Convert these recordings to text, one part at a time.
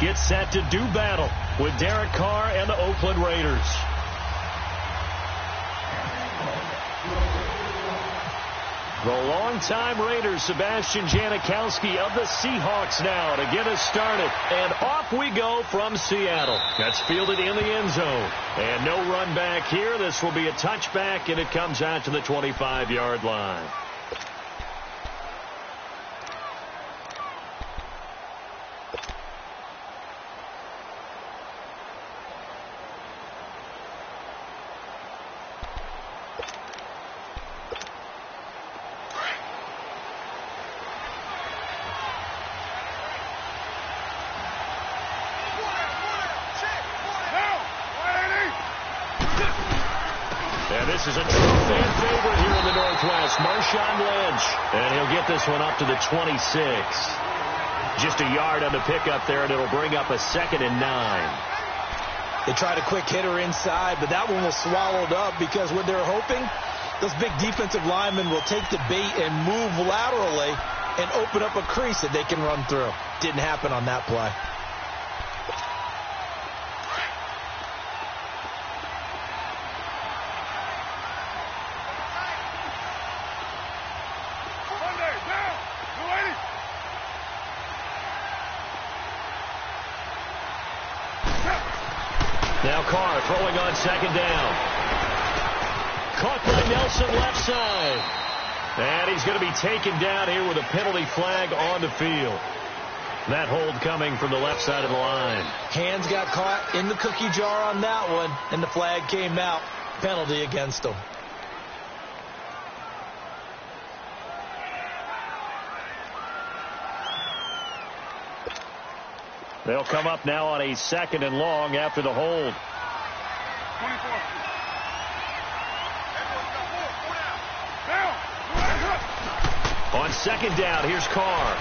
get set to do battle with Derek Carr and the Oakland Raiders. The longtime Raiders, Sebastian Janikowski of the Seahawks now to get us started. And off we go from Seattle. That's fielded in the end zone. And no run back here. This will be a touchback, and it comes out to the 25-yard line. This is a true fan favorite here in the Northwest, Marshawn Lynch. And he'll get this one up to the 26. Just a yard on the pickup there, and it'll bring up a 2nd and 9. They tried a quick hitter inside, but that one was swallowed up because what they're hoping, those big defensive linemen will take the bait and move laterally and open up a crease that they can run through. Didn't happen on that play. Now Carr throwing on 2nd down. Caught by Nelson left side. And he's going to be taken down here with a penalty flag on the field. That hold coming from the left side of the line. Hands got caught in the cookie jar on that one, and the flag came out. Penalty against him. They'll come up now on a 2nd and long after the hold. 24. On 2nd down, here's Carr.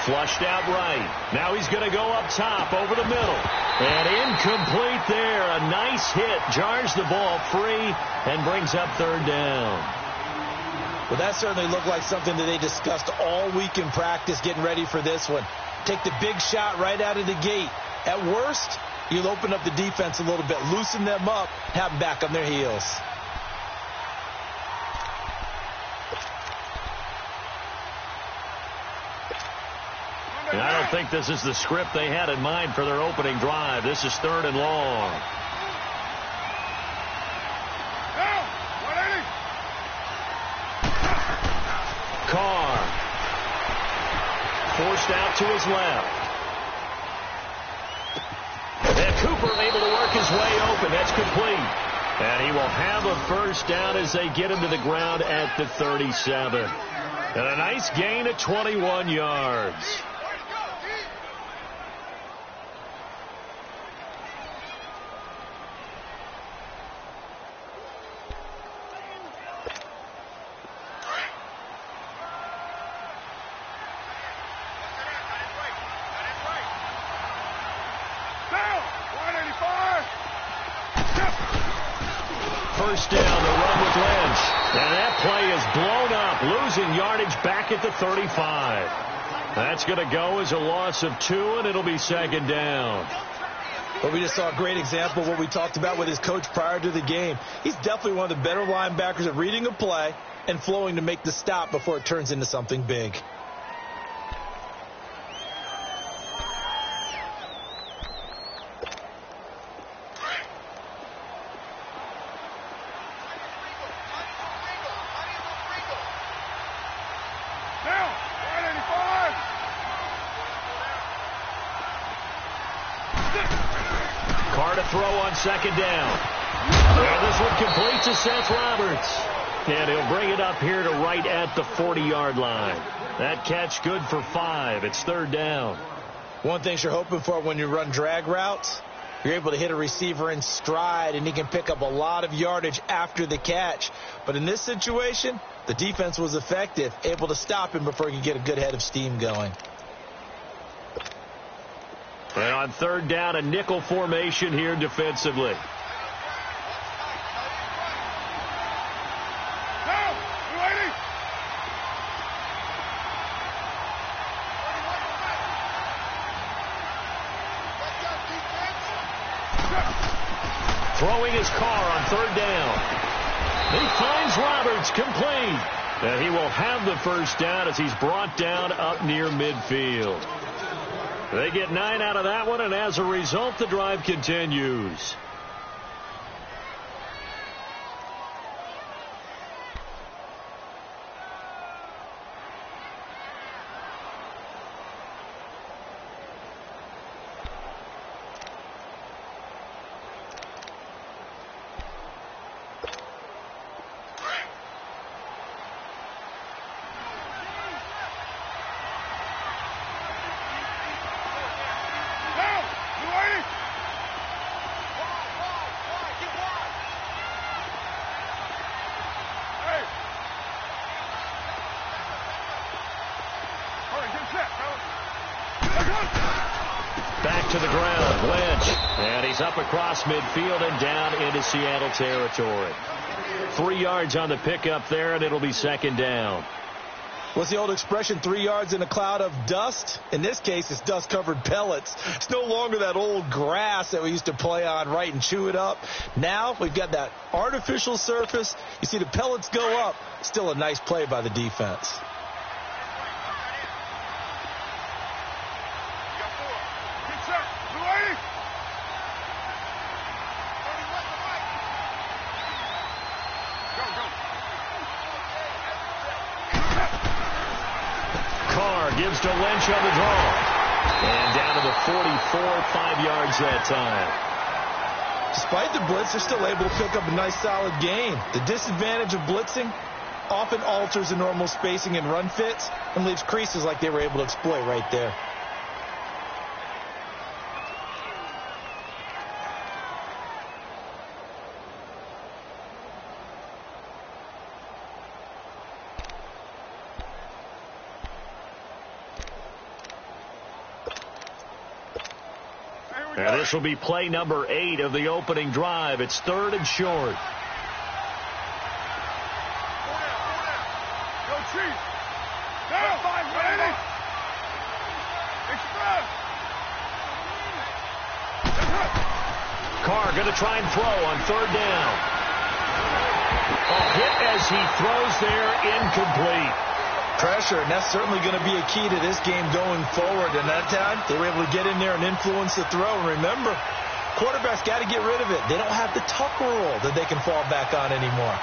Flushed out right. Now he's going to go up top over the middle. And incomplete there. A nice hit. Jars the ball free and brings up 3rd down. Well, that certainly looked like something that they discussed all week in practice getting ready for this one. Take the big shot right out of the gate. At worst, you'll open up the defense a little bit, loosen them up, have them back on their heels. And I don't think this is the script they had in mind for their opening drive. This is 3rd and long. Carr forced out to his left. And Cooper able to work his way open. That's complete. And he will have a 1st down as they get him to the ground at the 37. And a nice gain of 21 yards. First down, the run with Lynch. And that play is blown up, losing yardage back at the 35. That's going to go as a loss of 2, and it'll be 2nd down. Well, we just saw a great example of what we talked about with his coach prior to the game. He's definitely one of the better linebackers at reading a play and flowing to make the stop before it turns into something big. Carr to throw on 2nd down. And this one complete to Seth Roberts. And he'll bring it up here to right at the 40-yard line. That catch good for 5. It's 3rd down. One thing you're hoping for when you run drag routes, you're able to hit a receiver in stride, and he can pick up a lot of yardage after the catch. But in this situation, the defense was effective, able to stop him before he could get a good head of steam going. And on 3rd down, a nickel formation here defensively. Throwing his car on third down. He finds Roberts, complete. And he will have the first down as he's brought down up near midfield. They get 9 out of that one, and as a result, the drive continues. Back to the ground, Lynch. And he's up across midfield and down into Seattle territory. 3 yards on the pickup there, and it'll be second down. What's the old expression, 3 yards in a cloud of dust? In this case, it's dust-covered pellets. It's no longer that old grass that we used to play on, right, and chew it up. Now we've got that artificial surface. You see the pellets go up. Still a nice play by the defense. Gives to Lynch on the draw. And down to the 44, 5 yards that time. Despite the blitz, they're still able to pick up a nice solid gain. The disadvantage of blitzing often alters the normal spacing and run fits and leaves creases like they were able to exploit right there. And this will be play number 8 of the opening drive. It's third and short. Go Chiefs. Down. 5 ready. Express. Carr going to try and throw on third down. A hit as he throws there, incomplete. Pressure, and that's certainly going to be a key to this game going forward. And that time, they were able to get in there and influence the throw. And remember, quarterbacks got to get rid of it. They don't have the tuck rule that they can fall back on anymore.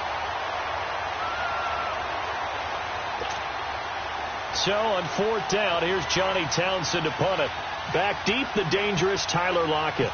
So on fourth down, here's Johnny Townsend to punt it. Back deep, the dangerous Tyler Lockett.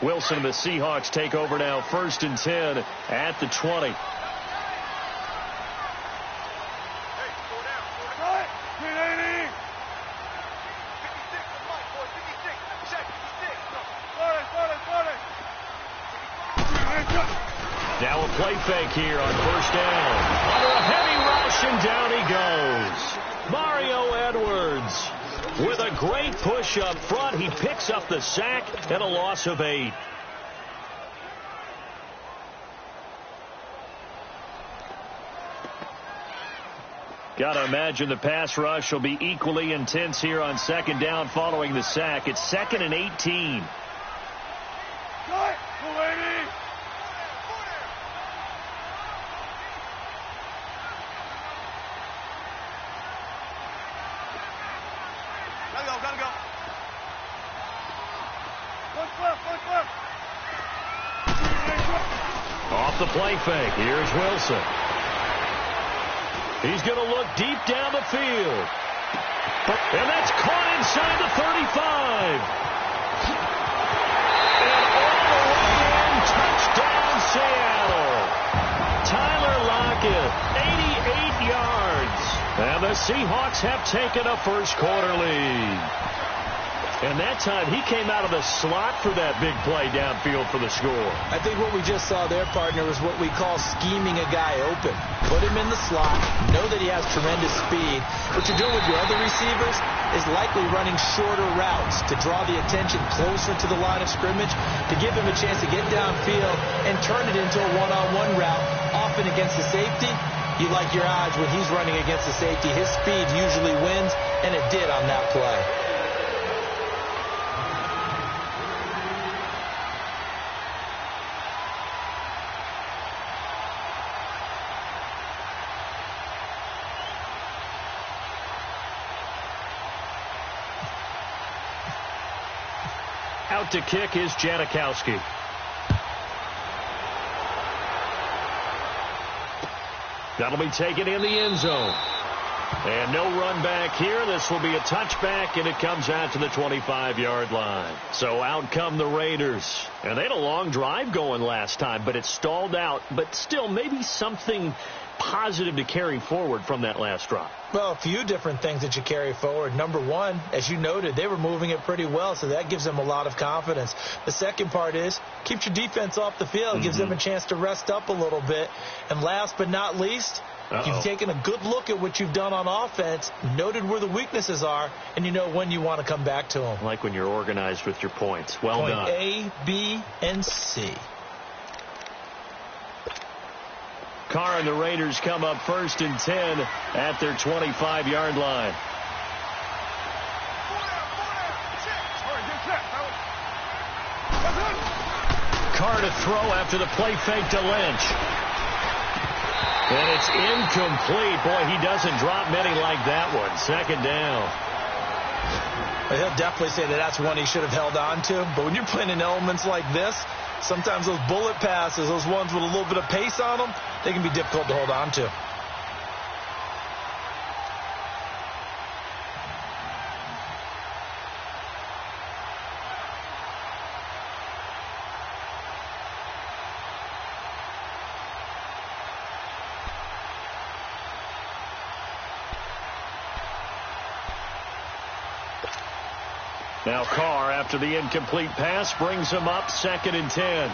Wilson and the Seahawks take over now, 1st and 10 at the 20. Now a play fake here on first down. Under a heavy rush, and down he goes. Mario Edwards with a great push up front. He picks up the sack and a loss of 8. Got to imagine the pass rush will be equally intense here on second down following the sack. It's 2nd and 18. Off the play fake, here's Wilson. He's going to look deep down the field. And that's caught inside the 35. And all the way in, touchdown Seattle. Tyler Seahawks have taken a first-quarter lead. And that time, he came out of the slot for that big play downfield for the score. I think what we just saw there, partner, was what we call scheming a guy open. Put him in the slot, know that he has tremendous speed. What you're doing with your other receivers is likely running shorter routes to draw the attention closer to the line of scrimmage, to give him a chance to get downfield and turn it into a one-on-one route, often against the safety. You like your odds when he's running against the safety. His speed usually wins, and it did on that play. Out to kick is Janikowski. That'll be taken in the end zone. And no run back here. This will be a touchback, and it comes out to the 25-yard line. So out come the Raiders. And they had a long drive going last time, but it stalled out. But still, maybe something positive to carry forward from that last drive. Well, a few different things that you carry forward. Number one, as you noted, they were moving it pretty well, so that gives them a lot of confidence. The second part is, keeps your defense off the field, gives them a chance to rest up a little bit. And last but not least, you've taken a good look at what you've done on offense, noted where the weaknesses are, and you know when you want to come back to them. Like when you're organized with your points. Well done. Point A, B, and C. Carr and the Raiders come up 1st and 10 at their 25-yard line. Carr to throw after the play fake to Lynch. And it's incomplete. Boy, he doesn't drop many like that one. 2nd down. He'll definitely say that that's one he should have held on to. But when you're playing in elements like this, sometimes those bullet passes, those ones with a little bit of pace on them, they can be difficult to hold on to. Now Carr, after the incomplete pass, brings him up 2nd and 10.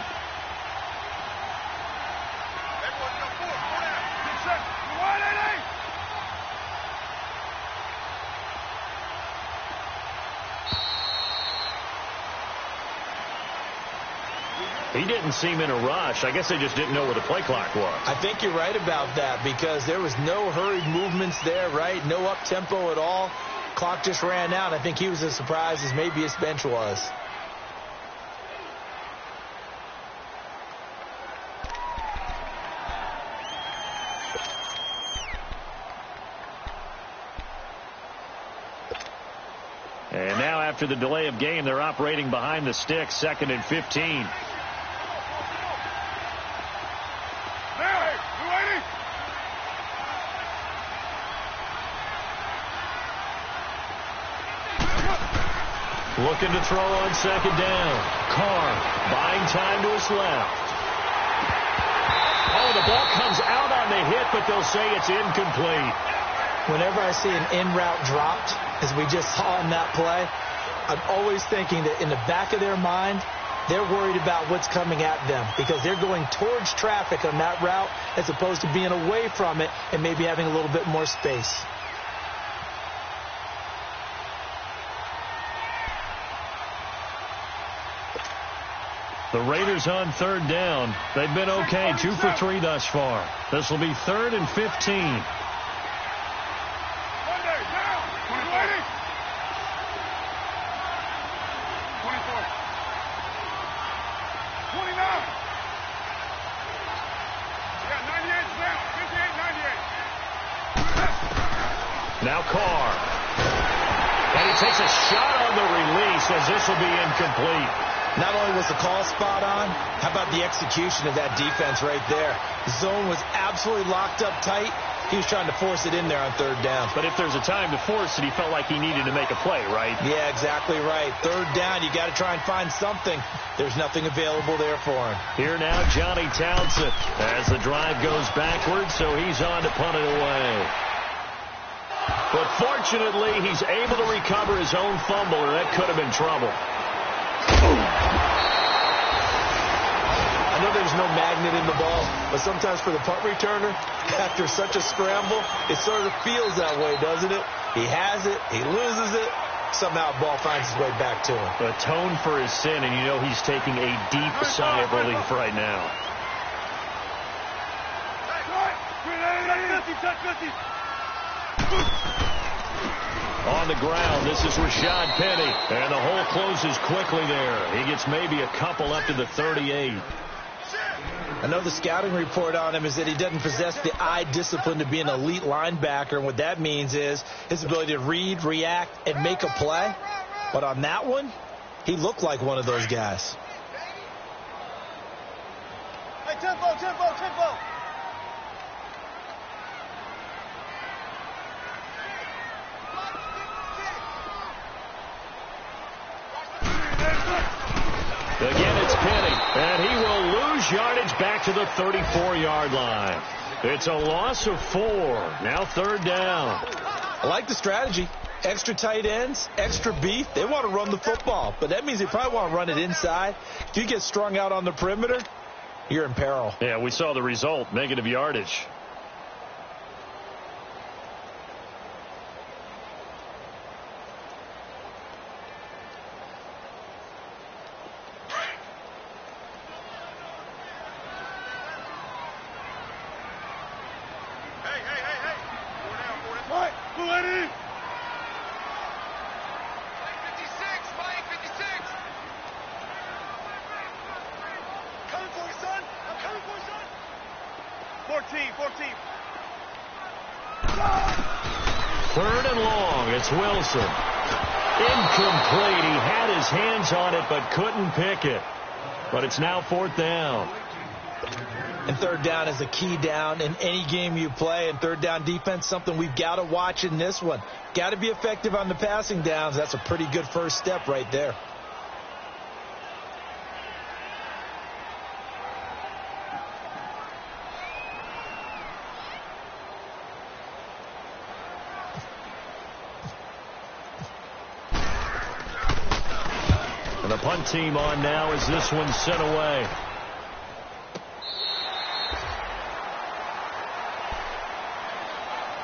He didn't seem in a rush. I guess they just didn't know where the play clock was. I think you're right about that because there was no hurried movements there, right? No up-tempo at all. Clock just ran out. I think he was as surprised as maybe his bench was. And now after the delay of game, they're operating behind the sticks, 2nd and 15. Looking to throw on 2nd down. Carr buying time to his left. Oh, the ball comes out on the hit, but they'll say it's incomplete. Whenever I see an in-route dropped, as we just saw in that play, I'm always thinking that in the back of their mind, they're worried about what's coming at them because they're going towards traffic on that route as opposed to being away from it and maybe having a little bit more space. The Raiders on 3rd down. They've been okay, 2 for 3 thus far. This will be 3rd and 15. Now Carr. And he takes a shot on the release as this will be incomplete. Not only was the call spot on, how about the execution of that defense right there? The zone was absolutely locked up tight. He was trying to force it in there on 3rd down. But if there's a time to force it, he felt like he needed to make a play, right? Yeah, exactly right. 3rd down, you got to try and find something. There's nothing available there for him. Here now, Johnny Townsend as the drive goes backwards, so he's on to punt it away. But fortunately, he's able to recover his own fumble, or that could have been trouble. I know there's no magnet in the ball, but sometimes for the punt returner, after such a scramble, it sort of feels that way, doesn't it? He has it, he loses it, somehow the ball finds its way back to him. Atone for his sin, and you know he's taking a deep sigh of relief right now. On the ground, this is Rashad Penny, and the hole closes quickly there. He gets maybe a couple up to the 38. I know the scouting report on him is that he doesn't possess the eye discipline to be an elite linebacker, and what that means is his ability to read, react, and make a play. But on that one, he looked like one of those guys. Hey, tempo, tempo, tempo. Again, it's Penny, and he will lose yardage back to the 34-yard line. It's a loss of 4. Now 3rd down. I like the strategy. Extra tight ends, extra beef. They want to run the football, but that means they probably want to run it inside. If you get strung out on the perimeter, you're in peril. Yeah, we saw the result, negative yardage. Wilson. Incomplete. He had his hands on it but couldn't pick it. But it's now 4th down. And 3rd down is a key down in any game you play. And 3rd down defense, something we've got to watch in this one. Got to be effective on the passing downs. That's a pretty good first step right there. The punt team on now as this one's sent away.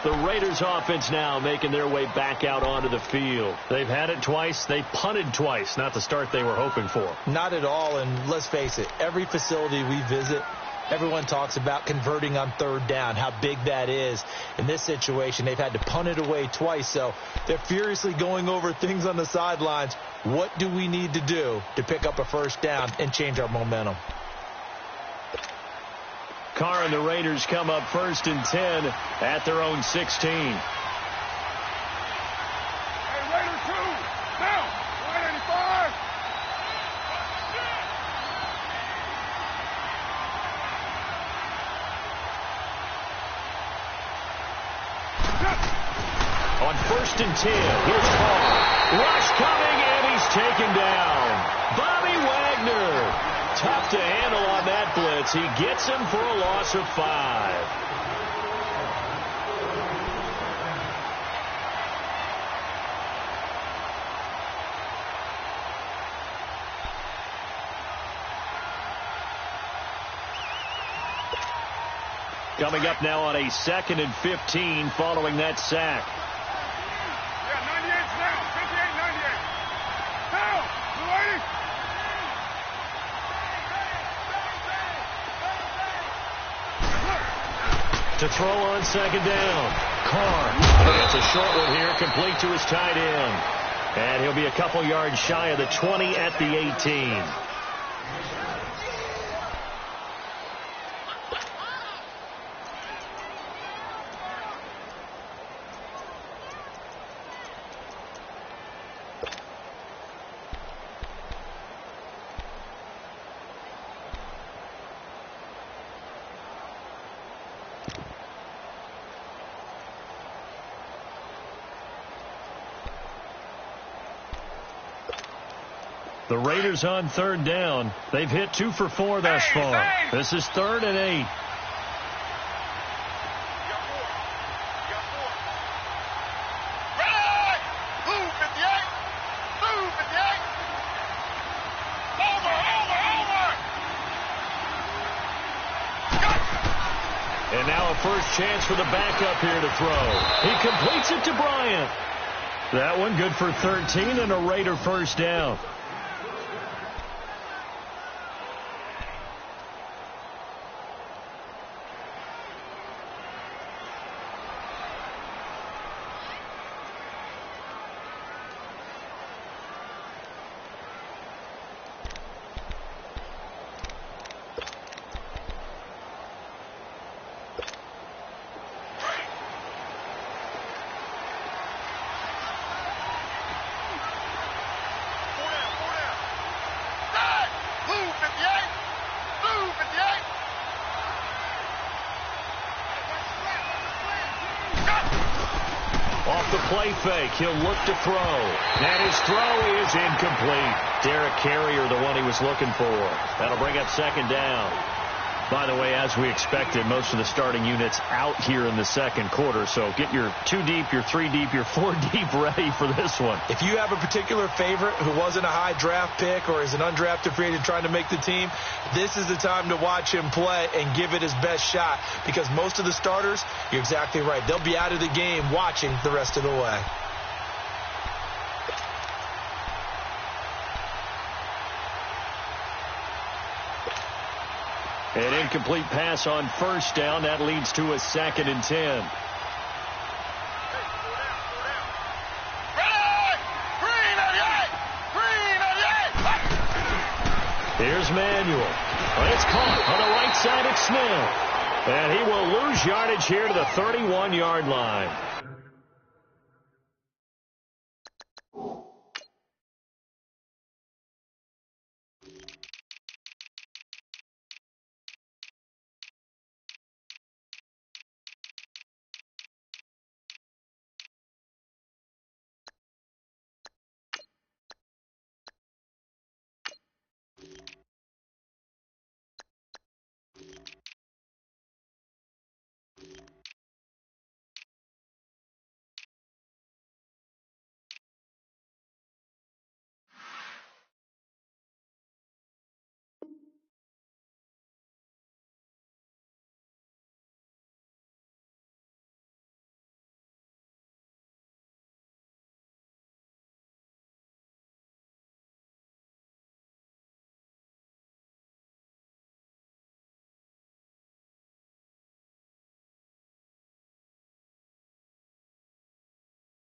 The Raiders offense now making their way back out onto the field. They've had it twice. They punted twice. Not the start they were hoping for. Not at all. And let's face it, every facility we visit, everyone talks about converting on 3rd down, how big that is. In this situation, they've had to punt it away twice, so they're furiously going over things on the sidelines. What do we need to do to pick up a 1st down and change our momentum? Carr and the Raiders come up 1st and 10 at their own 16. Hey, Raider 2, now, 185. On 1st and 10, here's Carr. Rush coming, and he's taken down. Bobby Wagner. Tough to handle on that blitz. He gets him for a loss of 5. Coming up now on a 2nd and 15 following that sack. Yeah, 98's now. 58, 98. Now, the lady. To throw on 2nd down. Carr. And it's a short one here, complete to his tight end. And he'll be a couple yards shy of the 20 at the 18. The Raiders on 3rd down. They've hit 2 for 4 thus far. This is 3rd and 8. And now a first chance for the backup here to throw. He completes it to Bryant. That one good for 13 and a Raider first down. Off the play fake, he'll look to throw. And his throw is incomplete. Derek Carrier, the one he was looking for. That'll bring up second down. By the way, as we expected, most of the starting units out here in the second quarter. So get your 2 deep, your 3 deep, your 4 deep ready for this one. If you have a particular favorite who wasn't a high draft pick or is an undrafted free agent trying to make the team, this is the time to watch him play and give it his best shot, because most of the starters, you're exactly right, they'll be out of the game watching the rest of the way. An incomplete pass on first down. That leads to a 2nd and 10. Here's Manuel. It's caught on the right side of Smith. And he will lose yardage here to the 31-yard line.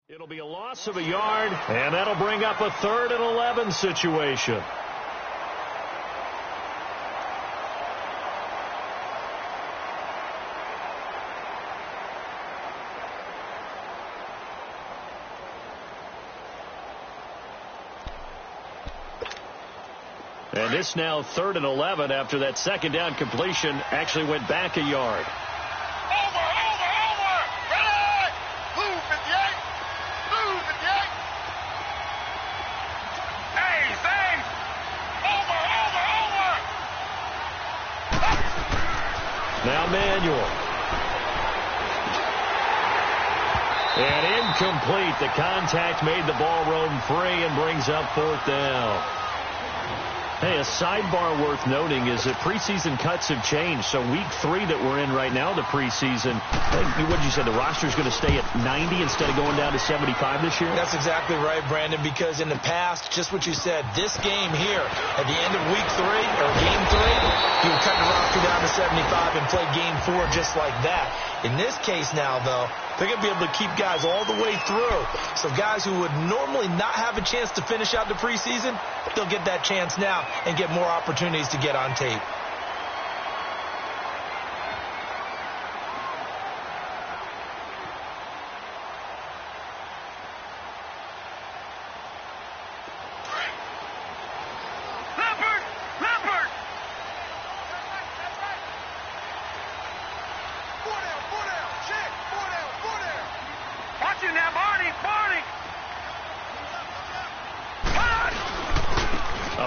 It'll be a loss of a yard, and that'll bring up a 3rd and 11 situation. And this now 3rd and 11 after that second down completion actually went back a yard. Now Manuel. And incomplete. The contact made the ball roam free and brings up 4th down. Hey, a sidebar worth noting is that preseason cuts have changed. So week 3 that we're in right now, the preseason, what did you say, the roster's going to stay at 90 instead of going down to 75 this year? That's exactly right, Brandon, because in the past, just what you said, this game here, at the end of week 3, or game 3, you would cut the roster down to 75 and play game 4 just like that. In this case now, though, they're going to be able to keep guys all the way through. So guys who would normally not have a chance to finish out the preseason, they'll get that chance now and get more opportunities to get on tape.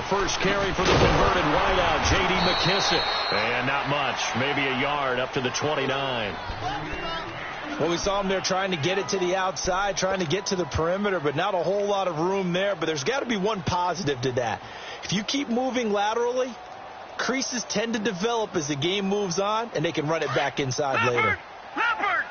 First carry for the converted wideout, J.D. McKissick. And not much, maybe a yard up to the 29. Well, we saw him there trying to get it to the outside, trying to get to the perimeter, but not a whole lot of room there. But there's got to be one positive to that. If you keep moving laterally, Creases tend to develop as the game moves on, and they can run it back inside later. Leopard!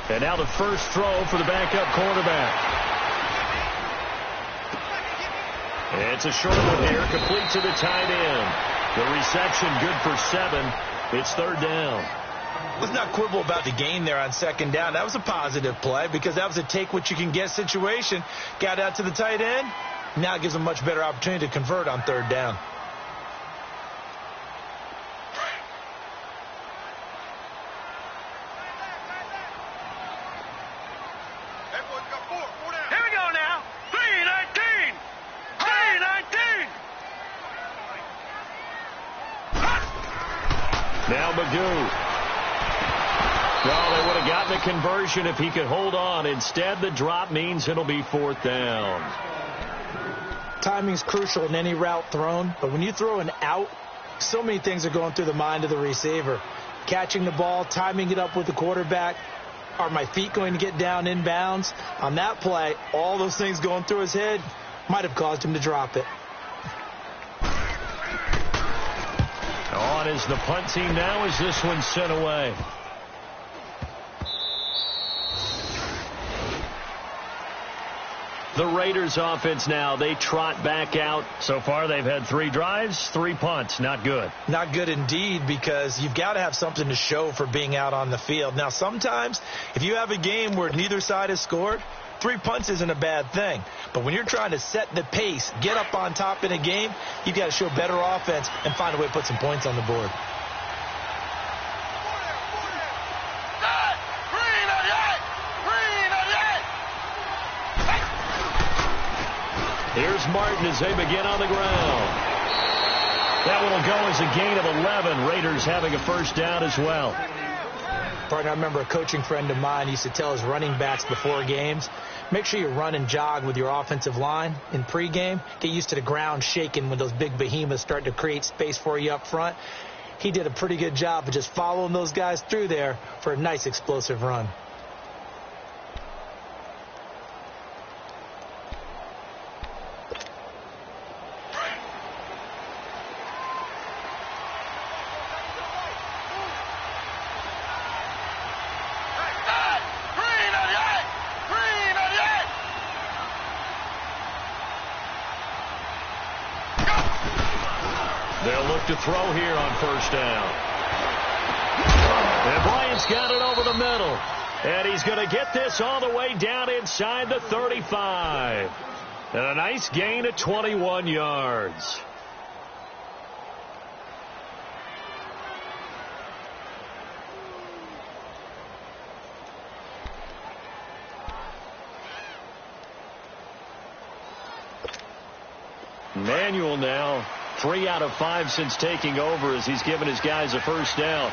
And now the first throw for the backup quarterback. It's a short one here, complete to the tight end. The reception good for 7. It's 3rd down. Let's not quibble about the gain there on 2nd down. That was a positive play because that was a take-what-you-can-get situation. Got out to the tight end. Now it gives them a much better opportunity to convert on 3rd down. Now Magoo. Well, they would have gotten a conversion if he could hold on. Instead, the drop means it'll be 4th down. Timing's crucial in any route thrown, but when you throw an out, so many things are going through the mind of the receiver. Catching the ball, timing it up with the quarterback. Are my feet going to get down inbounds? On that play, all those things going through his head might have caused him to drop it. On is the punt team now as this one's sent away. The Raiders offense now, they trot back out. So far they've had 3 drives, 3 punts. Not good. Not good indeed, because you've got to have something to show for being out on the field. Now sometimes if you have a game where neither side has scored, 3 punts isn't a bad thing. But when you're trying to set the pace, get up on top in a game, you've got to show better offense and find a way to put some points on the board. Here's Martin as they begin on the ground. That one will go as a gain of 11. Raiders having a first down as well. Partner, I remember a coaching friend of mine used to tell his running backs before games, make sure you run and jog with your offensive line in pregame. Get used to the ground shaking when those big behemoths start to create space for you up front. He did a pretty good job of just following those guys through there for a nice explosive run. They'll look to throw here on first down. And Bryant's got it over the middle. And he's going to get this all the way down inside the 35. And a nice gain of 21 yards. Manuel now 3 out of 5 since taking over as he's given his guys a first down.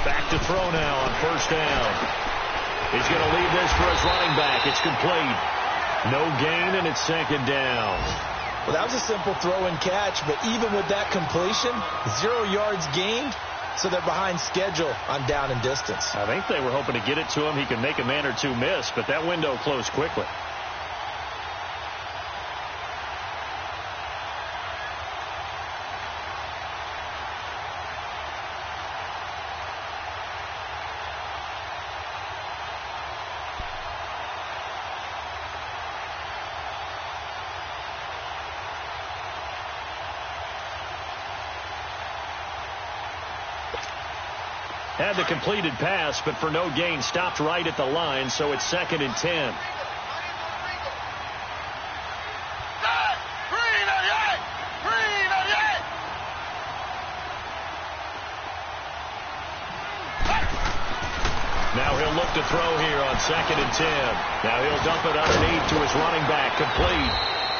Back to throw now on first down. He's going to leave this for his running back. It's complete. No gain, and it's second down. Well, that was a simple throw and catch, but even with that completion, 0 yards gained, so they're behind schedule on down and distance. I think they were hoping to get it to him. He could make a man or two miss, but that window closed quickly. Had the completed pass, but for no gain, stopped right at the line, so it's 2nd and 10. Now he'll look to to throw here on 2nd and 10. Now he'll dump it underneath to his running back, complete.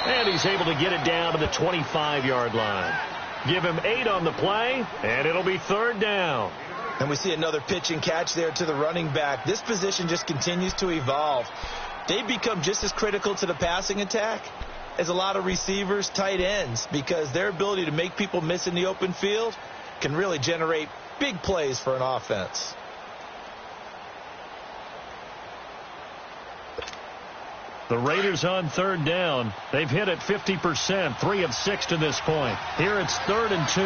And he's able to get it down to the 25-yard line. Give him 8 on the play, and it'll be 3rd down. And we see another pitch and catch there to the running back. This position just continues to evolve. They become just as critical to the passing attack as a lot of receivers, tight ends, because their ability to make people miss in the open field can really generate big plays for an offense. The Raiders on 3rd down. They've hit it 50%, 3 of 6 to this point. Here it's 3rd and 2.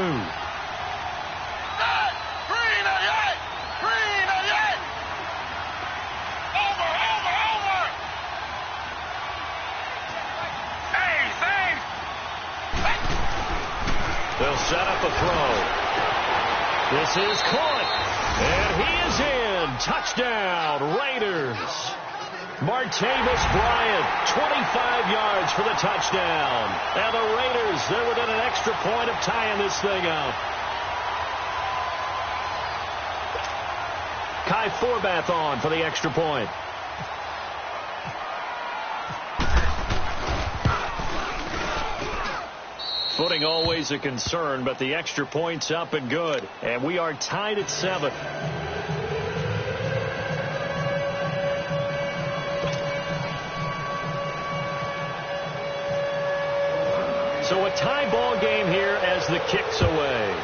They'll set up a throw. This is caught. And he is in. Touchdown, Raiders. Martavis Bryant, 25 yards for the touchdown. And the Raiders, they're within an extra point of tying this thing up. Kai Forbath on for the extra point. Footing always a concern, but the extra point's up and good. And we are tied at 7. So a tie ball game here as the kick's away.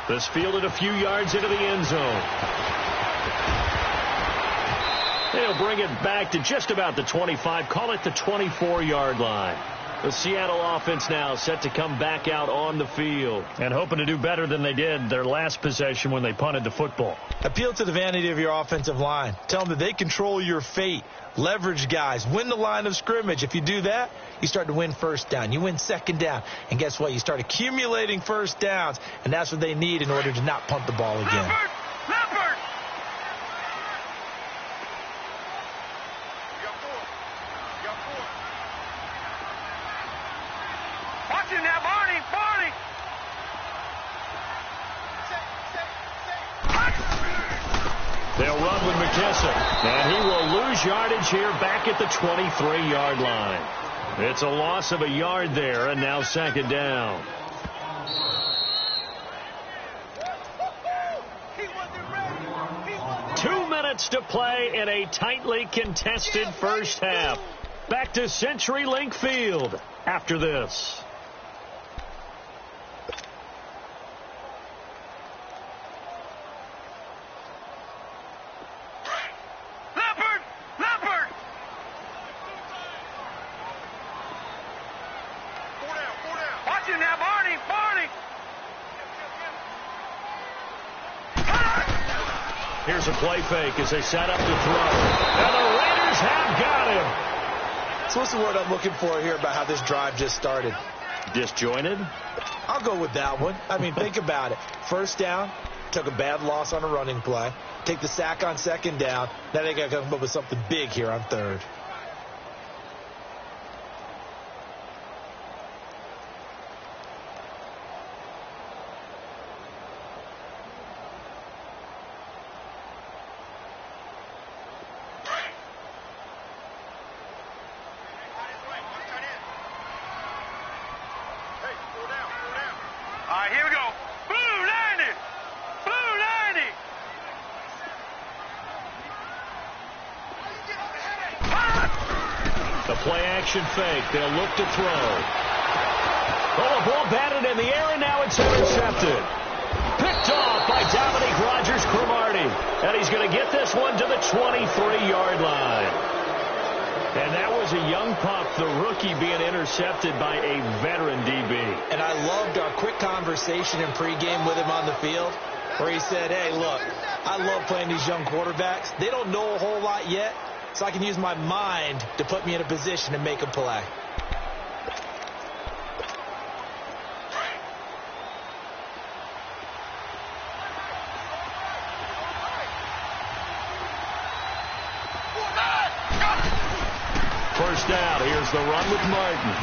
This fielded a few yards into the end zone. They'll bring it back to just about the 25. Call it the 24-yard line. The Seattle offense now set to come back out on the field and hoping to do better than they did their last possession when they punted the football. Appeal to the vanity of your offensive line. Tell them that they control your fate. Leverage guys. Win the line of scrimmage. If you do that, you start to win 1st down. You win 2nd down. And guess what? You start accumulating 1st downs. And that's what they need in order to not punt the ball again. Leopard! Watch him now, Barney! Barney! They'll run with McKissick, and he will lose yardage here back at the 23-yard line. It's a loss of a yard there, and now 2nd down. Two minutes to play in a tightly contested first half. Back to CenturyLink Field after this. Here's a play fake as they set up to throw. And the Raiders have got him. So what's the word I'm looking for here about how this drive just started? Disjointed? I'll go with that one. I mean, think about it. 1st down, took a bad loss on a running play. Take the sack on 2nd down. Now they got to come up with something big here on 3rd. Play-action fake. They'll look to throw. Oh, the ball batted in the air, and now it's intercepted. Picked off by Dominique Rodgers-Cromartie. And he's going to get this one to the 23-yard line. And that was a young pup, the rookie, being intercepted by a veteran DB. And I loved our quick conversation in pregame with him on the field, where he said, hey, look, I love playing these young quarterbacks. They don't know a whole lot yet. So I can use my mind to put me in a position to make a play. First down. Here's the run with Martin.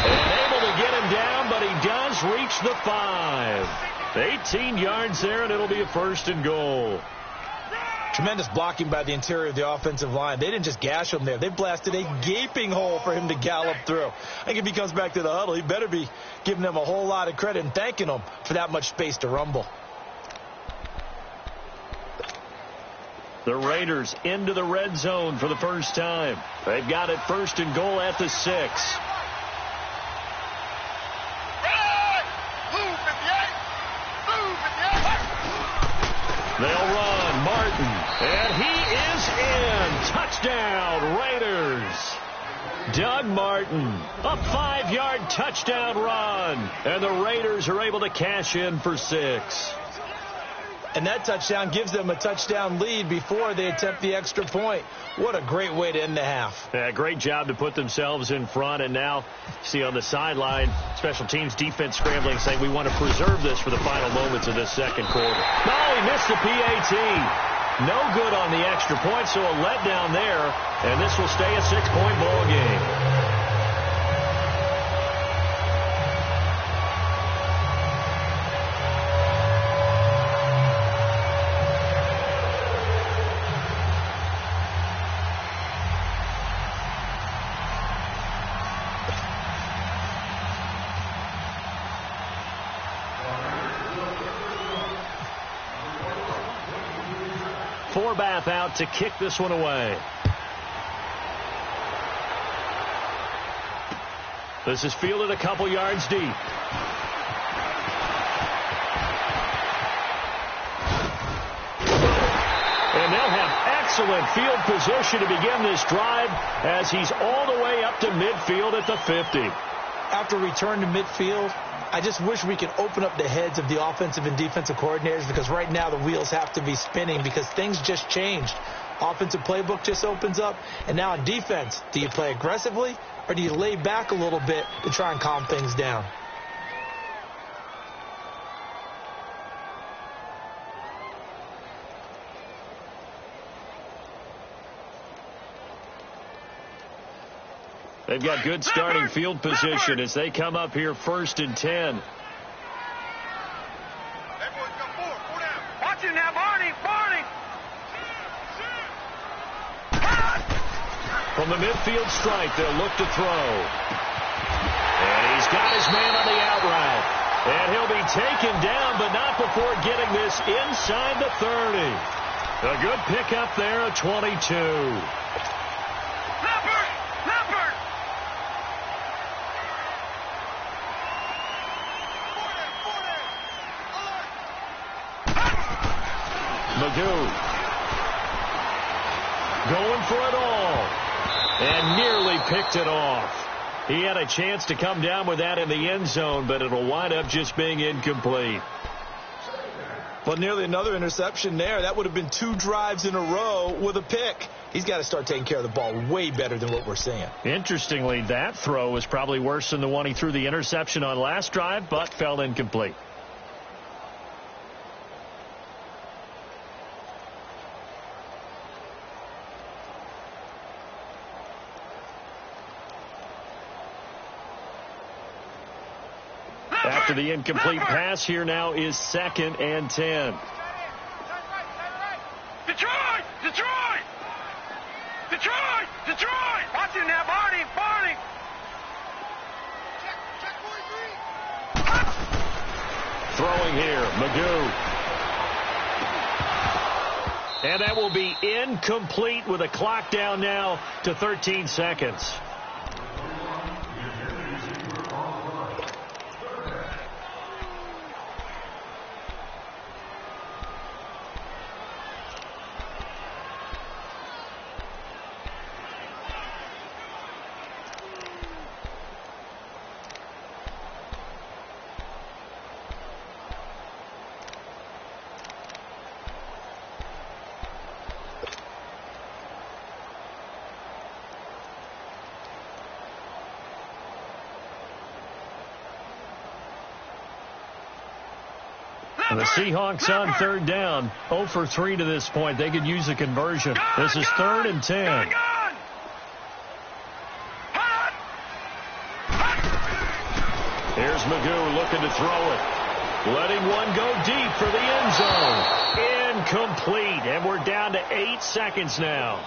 And able to get him down, but he does reach the 5. 18 yards there, and it'll be a 1st and goal. Tremendous blocking by the interior of the offensive line. They didn't just gash him there. They blasted a gaping hole for him to gallop through. I think if he comes back to the huddle, he better be giving them a whole lot of credit and thanking them for that much space to rumble. The Raiders into the red zone for the first time. They've got it 1st and goal at the 6. They'll run. Martin. And he is in. Touchdown, Raiders. Doug Martin. A 5-yard touchdown run. And the Raiders are able to cash in for 6. And that touchdown gives them a touchdown lead before they attempt the extra point. What a great way to end the half. Yeah, great job to put themselves in front. And now, see on the sideline, special teams defense scrambling, saying we want to preserve this for the final moments of this second quarter. No, he missed the PAT. No good on the extra point, so a letdown there. And this will stay a 6-point ball game. Forbath out to kick this one away. This is fielded a couple yards deep. And they'll have excellent field position to begin this drive as he's all the way up to midfield at the 50. After return to midfield, I just wish we could open up the heads of the offensive and defensive coordinators, because right now the wheels have to be spinning because things just changed. Offensive playbook just opens up, and now on defense, do you play aggressively or do you lay back a little bit to try and calm things down? They've got good starting field position as they come up here 1st and 10. Watch it now, Barney. From the midfield stripe, they'll look to throw. And he's got his man on the out route. And he'll be taken down, but not before getting this inside the 30. A good pickup there, a 22. Magoo going for it all and nearly picked it off. He had a chance to come down with that in the end zone, but it'll wind up just being incomplete. Well, nearly another interception there. That would have been 2 drives in a row with a pick. He's got to start taking care of the ball way better than what we're seeing. Interestingly, that throw was probably worse than the one he threw the interception on last drive, but fell incomplete. After the incomplete pass, here now is 2nd and 10. Detroit! Watch it now, Barney! Throwing here, Magoo. And that will be incomplete with a clock down now to 13 seconds. And the Seahawks on 3rd down, 0 for 3 to this point. They could use a conversion. This is 3rd and 10. Here's Magoo looking to throw it. Letting one go deep for the end zone. Incomplete. And we're down to 8 seconds now.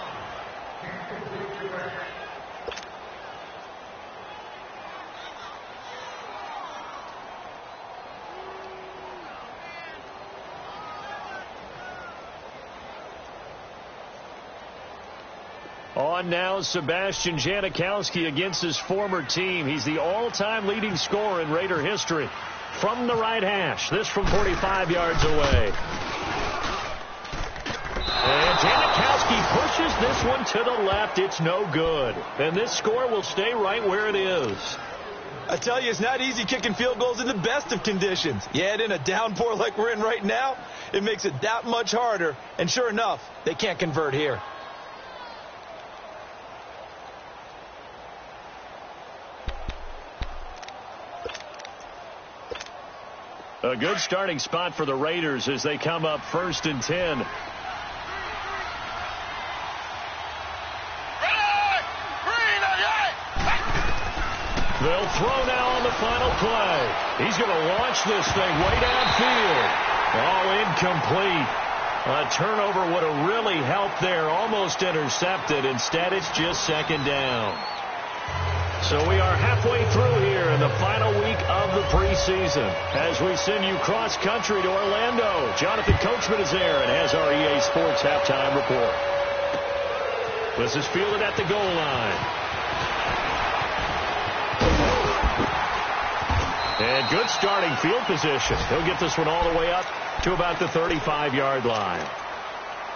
On now, Sebastian Janikowski against his former team. He's the all-time leading scorer in Raider history. From the right hash, this from 45 yards away. And Janikowski pushes this one to the left. It's no good. And this score will stay right where it is. I tell you, it's not easy kicking field goals in the best of conditions. You add in a downpour like we're in right now, it makes it that much harder. And sure enough, they can't convert here. A good starting spot for the Raiders as they come up 1st and 10. They'll throw now on the final play. He's going to launch this thing way downfield. Oh, incomplete. A turnover would have really helped there. Almost intercepted. Instead, it's just 2nd down. So we are halfway through here in the final week of the preseason. As we send you cross-country to Orlando, Jonathan Coachman is there and has our EA Sports halftime report. This is fielded at the goal line. And good starting field position. He'll get this one all the way up to about the 35-yard line.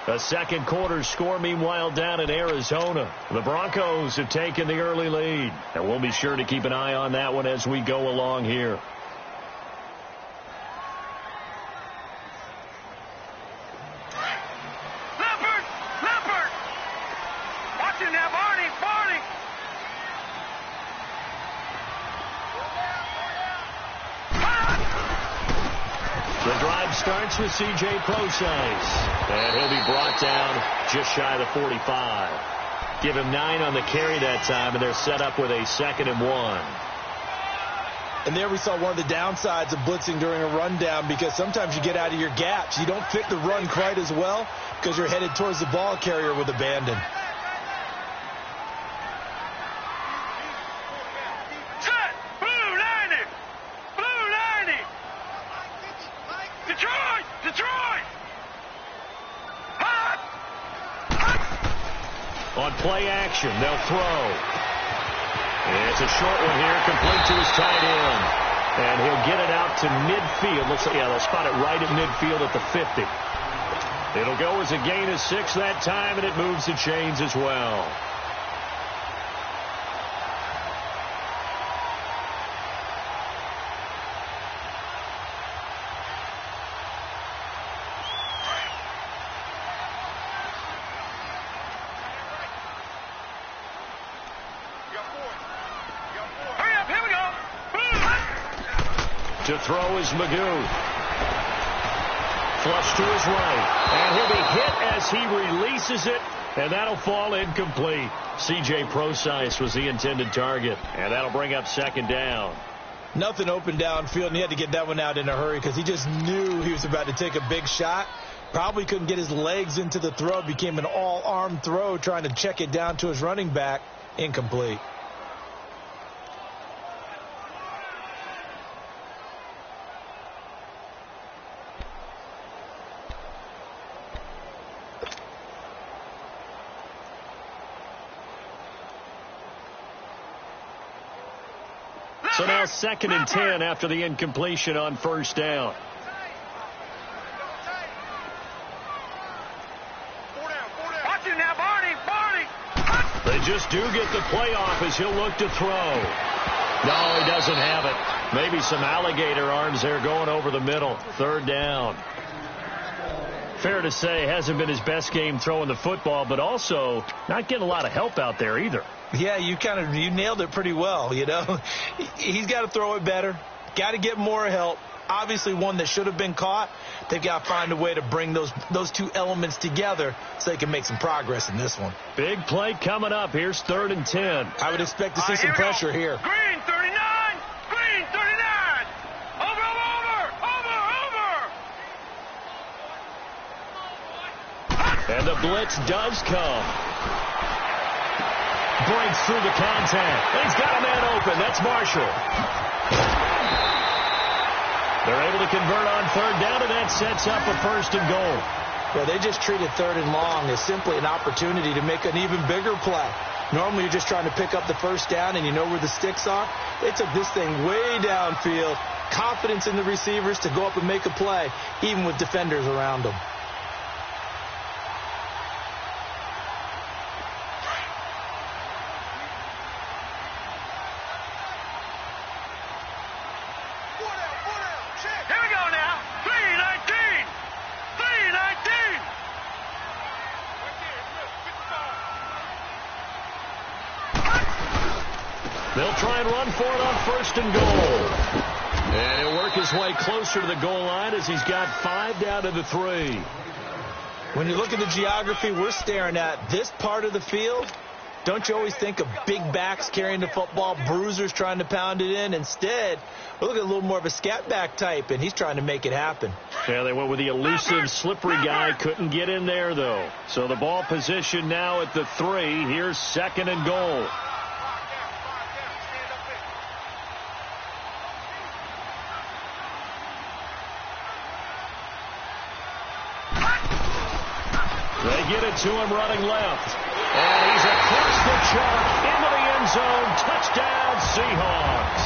The second quarter score, meanwhile, down in Arizona. The Broncos have taken the early lead, and we'll be sure to keep an eye on that one as we go along here. Leopard! Watch it now, Barney! The drive starts with C.J. Prosise. And he'll be brought down just shy of the 45. Give him 9 on the carry that time, and they're set up with a 2nd and 1. And there we saw one of the downsides of blitzing during a rundown, because sometimes you get out of your gaps. You don't fit the run quite as well because you're headed towards the ball carrier with abandon. On play action, they'll throw. It's a short one here, complete to his tight end. And he'll get it out to midfield. Looks like, yeah, they'll spot it right at midfield at the 50. It'll go as a gain of 6 that time, and it moves the chains as well. To throw is Magoo. Flush to his right. And he'll be hit as he releases it. And that'll fall incomplete. C.J. Prosise was the intended target. And that'll bring up 2nd down. Nothing open downfield, and he had to get that one out in a hurry because he just knew he was about to take a big shot. Probably couldn't get his legs into the throw. Became an all-arm throw trying to check it down to his running back. Incomplete. So now 2nd and 10 after the incompletion on 1st down. Watch it now, Barney! They just do get the playoff as he'll look to throw. No, he doesn't have it. Maybe some alligator arms there going over the middle. 3rd down. Fair to say, hasn't been his best game throwing the football, but also not getting a lot of help out there either. Yeah, you nailed it pretty well, you know. He's got to throw it better. Got to get more help. Obviously one that should have been caught. They've got to find a way to bring those two elements together so they can make some progress in this one. Big play coming up. Here's 3rd and 10. I would expect to see some pressure here. Green 39! Green 39! Over! And the blitz does come. Breaks through the contact. He's got a man open. That's Marshall. They're able to convert on third down, and that sets up a 1st and goal. Well, they just treated 3rd and long as simply an opportunity to make an even bigger play. Normally, you're just trying to pick up the 1st down, and you know where the sticks are. They took this thing way downfield. Confidence in the receivers to go up and make a play, even with defenders around them. Here we go now. 3-19. 3-19. They'll try and run for it on 1st and goal. And he'll work his way closer to the goal line as he's got 5 down to the 3. When you look at the geography we're staring at, this part of the field, don't you always think of big backs carrying the football, bruisers trying to pound it in? Instead, we're looking at a little more of a scat back type, and he's trying to make it happen. Yeah, they went with the elusive, slippery guy. Couldn't get in there, though. So the ball position now at the 3. Here's 2nd and goal. They get it to him running left. And he's across the chalk into the end zone. Touchdown, Seahawks.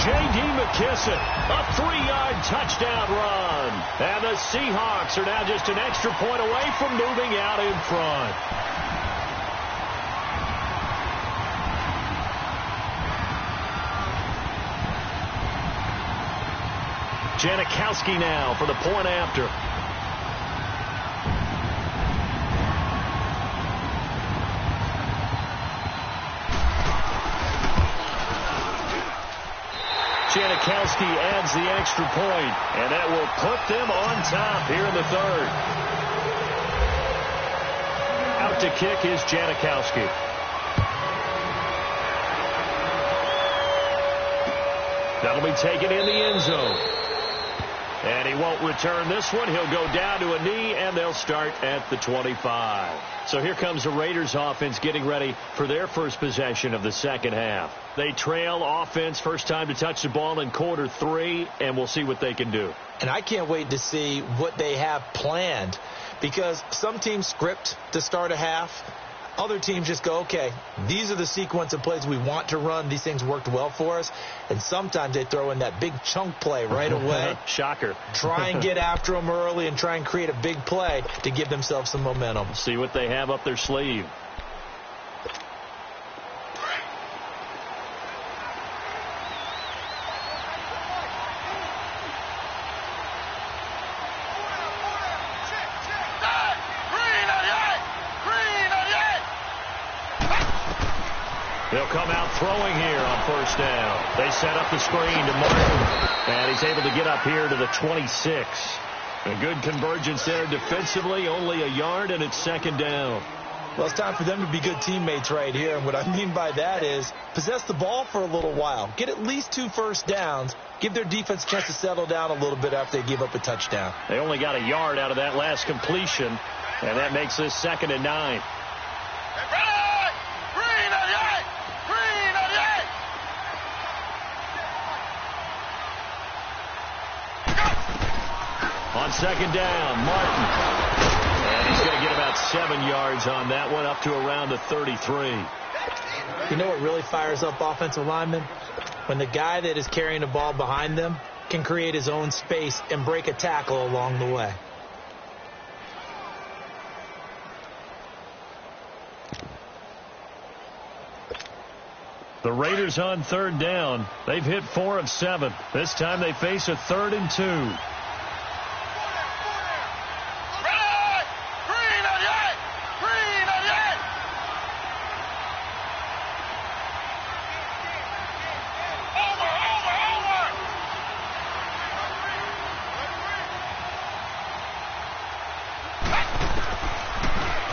J.D. McKissic, a 3-yard touchdown run. And the Seahawks are now just an extra point away from moving out in front. Janikowski now for the point after. Janikowski adds the extra point, and that will put them on top here in the 3rd. Out to kick is Janikowski. That'll be taken in the end zone. And he won't return this one. He'll go down to a knee, and they'll start at the 25. So here comes the Raiders offense getting ready for their first possession of the 2nd half. They trail offense, first time to touch the ball in quarter 3, and we'll see what they can do. And I can't wait to see what they have planned, because some teams script to start a half. Other teams just go, okay, these are the sequence of plays we want to run. These things worked well for us. And sometimes they throw in that big chunk play right away. Shocker. Try and get after them early and try and create a big play to give themselves some momentum. See what they have up their sleeve. They'll come out throwing here on 1st down. They set up the screen to Martin, and he's able to get up here to the 26. A good convergence there defensively, only a yard, and it's 2nd down. Well, it's time for them to be good teammates right here, and what I mean by that is possess the ball for a little while. Get at least 2 first downs. Give their defense a chance to settle down a little bit after they give up a touchdown. They only got a yard out of that last completion, and that makes this 2nd and 9. On 2nd down, Martin. And he's going to get about 7 yards on that one, up to around the 33. You know what really fires up offensive linemen? When the guy that is carrying the ball behind them can create his own space and break a tackle along the way. The Raiders on 3rd down. They've hit 4 of 7. This time they face a 3rd and 2.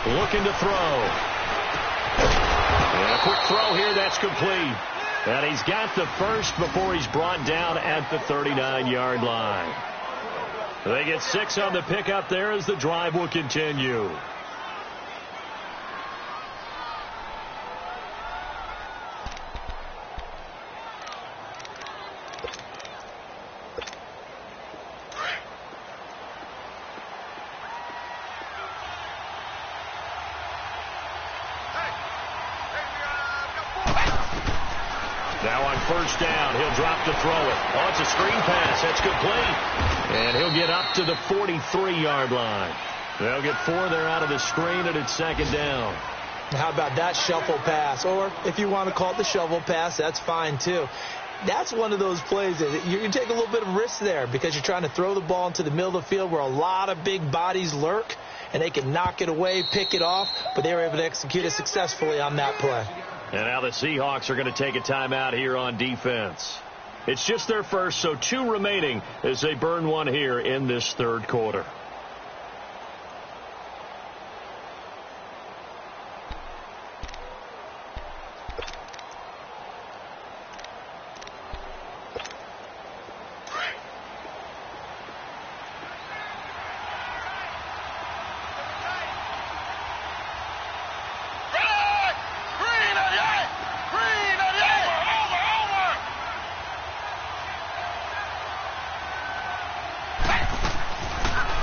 Looking to throw. And a quick throw here, that's complete. And he's got the first before he's brought down at the 39-yard line. They get 6 on the pickup there as the drive will continue. Now on first down, he'll drop to throw it. Oh, it's a screen pass. That's complete. And he'll get up to the 43-yard line. They'll get 4 there out of the screen, and it's second down. How about that shuffle pass? Or if you want to call it the shovel pass, that's fine too. That's one of those plays that you take a little bit of risk there because you're trying to throw the ball into the middle of the field where a lot of big bodies lurk, and they can knock it away, pick it off, but they were able to execute it successfully on that play. And now the Seahawks are going to take a timeout here on defense. It's just their first, so 2 remaining as they burn one here in this third quarter.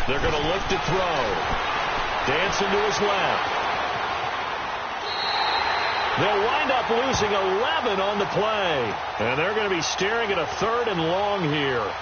They're going to look to throw. Dancing to his left. They'll wind up losing 11 on the play. And they're going to be staring at a 3rd and long here.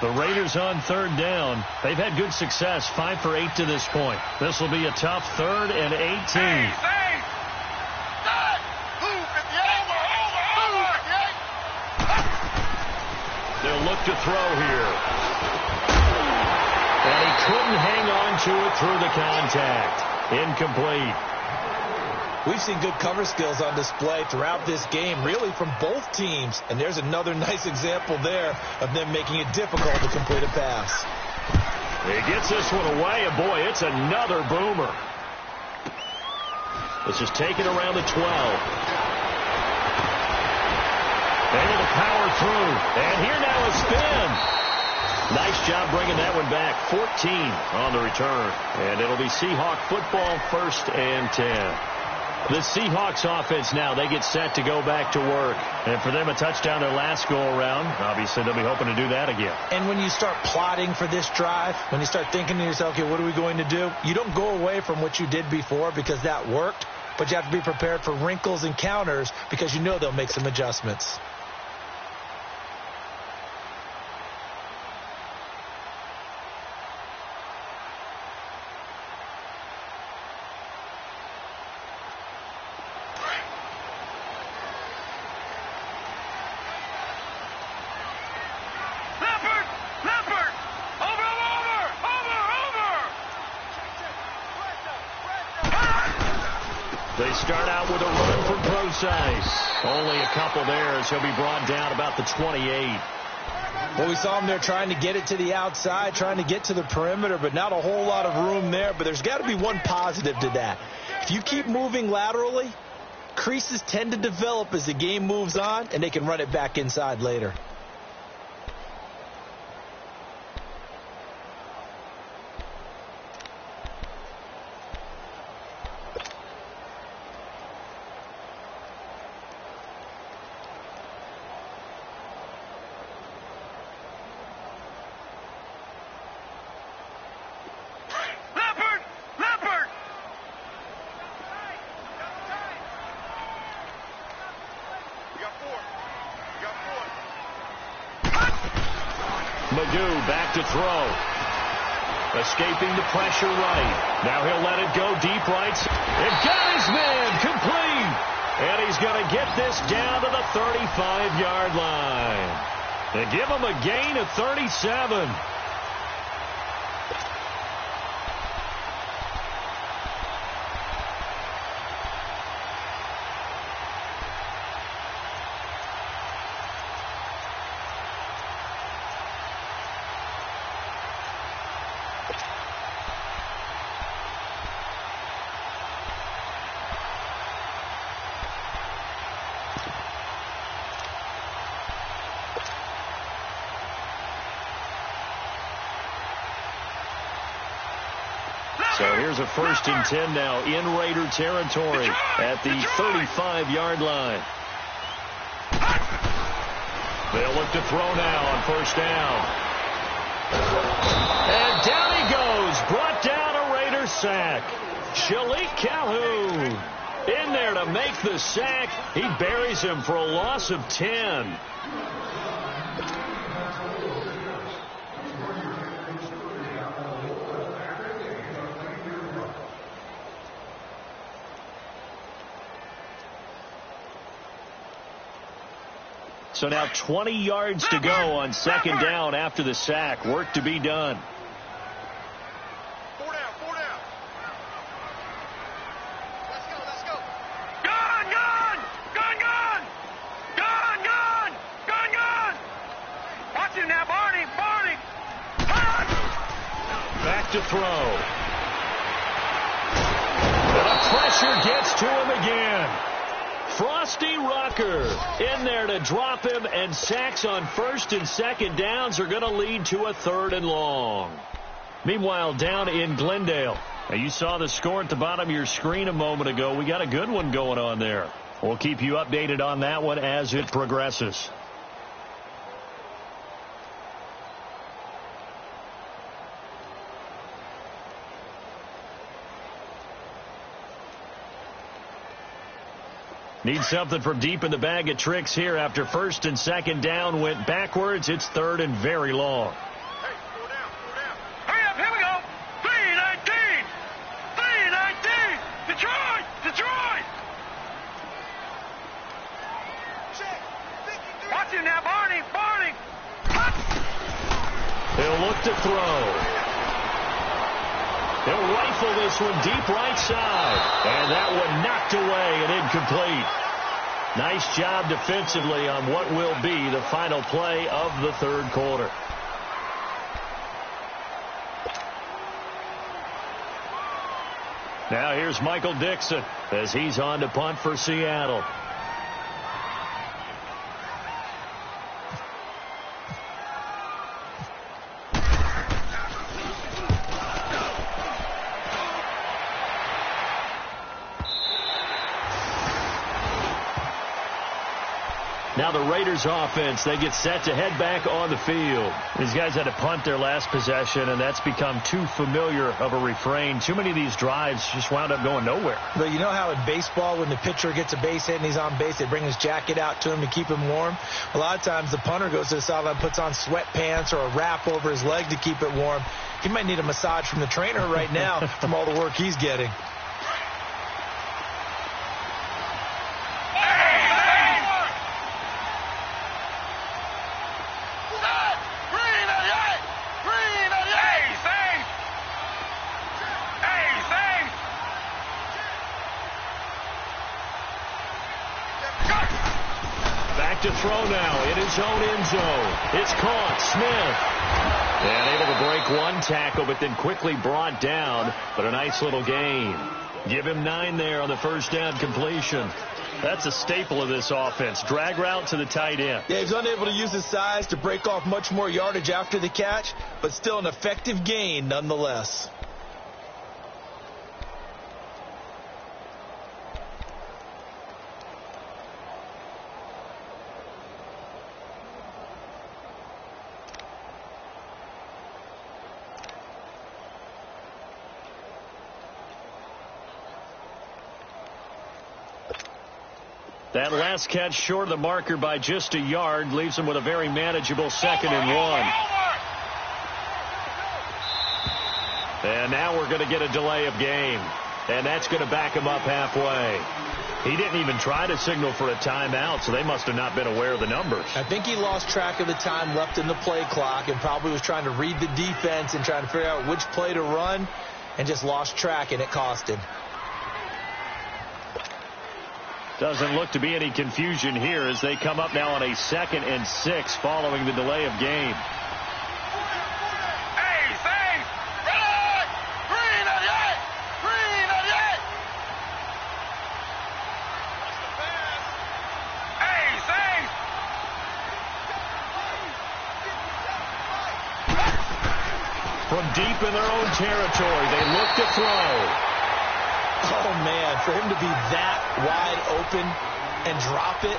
The Raiders on 3rd down. They've had good success, 5 for 8 to this point. This will be a tough 3rd and 18. They'll look to throw here. And he couldn't hang on to it through the contact. Incomplete. We've seen good cover skills on display throughout this game, really from both teams. And there's another nice example there of them making it difficult to complete a pass. He gets this one away, and boy, it's another boomer. This is taken around the 12. Able to power through. And here now is spin. Nice job bringing that one back. 14 on the return. And it'll be Seahawk football, 1st and 10. The Seahawks offense now, they get set to go back to work. And for them, a touchdown their last go-around. Obviously, they'll be hoping to do that again. And when you start plotting for this drive, when you start thinking to yourself, okay, what are we going to do? You don't go away from what you did before because that worked, but you have to be prepared for wrinkles and counters because you know they'll make some adjustments. They start out with a run from Procise. Only a couple there as he'll be brought down about the 28. Well, we saw him there trying to get it to the outside, trying to get to the perimeter, but not a whole lot of room there. But there's got to be one positive to that. If you keep moving laterally, creases tend to develop as the game moves on, and they can run it back inside later. Magoo back to throw. Escaping the pressure right. Now he'll let it go deep right. It got his man complete. And he's going to get this down to the 35-yard line. They give him a gain of 37. So here's a 1st and 10 now in Raider territory at the 35-yard line. They'll look to throw now on 1st down. And down he goes. Brought down a Raider sack. Shalik Calhoun in there to make the sack. He buries him for a loss of 10. So now 20 yards to go on 2nd down after the sack. Work to be done. 4 down, 4 down. Let's go. Gun, gun! Gun, gun! Gun, gun! Gun, gun! Watch him now, Barney! Barney! Gun! Back to throw. And the pressure gets to him again. Frosty Rucker in there to drop him, and sacks on 1st and 2nd downs are going to lead to a 3rd and long. Meanwhile, down in Glendale, now you saw the score at the bottom of your screen a moment ago. We got a good one going on there. We'll keep you updated on that one as it progresses. Need something from deep in the bag of tricks here after 1st and 2nd down went backwards. It's 3rd and very long. Hey, 4 down, 4 down. Hurry up, here we go. 3-19. 3-19. Detroit! Detroit! Watch him now, Barney! Barney! He'll look to throw. He'll rifle this one deep right side. And that one knocked away and incomplete. Nice job defensively on what will be the final play of the 3rd quarter. Now here's Michael Dixon as he's on to punt for Seattle. Now the Raiders offense, they get set to head back on the field. These guys had to punt their last possession, and that's become too familiar of a refrain. Too many of these drives just wound up going nowhere. But you know how in baseball, when the pitcher gets a base hit and he's on base, they bring his jacket out to him to keep him warm? A lot of times the punter goes to the sideline, puts on sweatpants or a wrap over his leg to keep it warm. He might need a massage from the trainer right now from all the work he's getting. To throw now in his own end zone. It's caught. Smith. And able to break one tackle, but then quickly brought down. But a nice little gain. Give him 9 there on the 1st down completion. That's a staple of this offense. Drag route to the tight end. Yeah, he's unable to use his size to break off much more yardage after the catch, but still an effective gain nonetheless. That last catch short of the marker by just a yard leaves him with a very manageable 2nd and 1. And now we're going to get a delay of game. And that's going to back him up halfway. He didn't even try to signal for a timeout, so they must have not been aware of the numbers. I think he lost track of the time left in the play clock and probably was trying to read the defense and trying to figure out which play to run and just lost track, and it cost him. Doesn't look to be any confusion here as they come up now on a 2nd and 6 following the delay of game. From deep in their own territory, they look to throw. Oh, man, for him to be that wide open and drop it.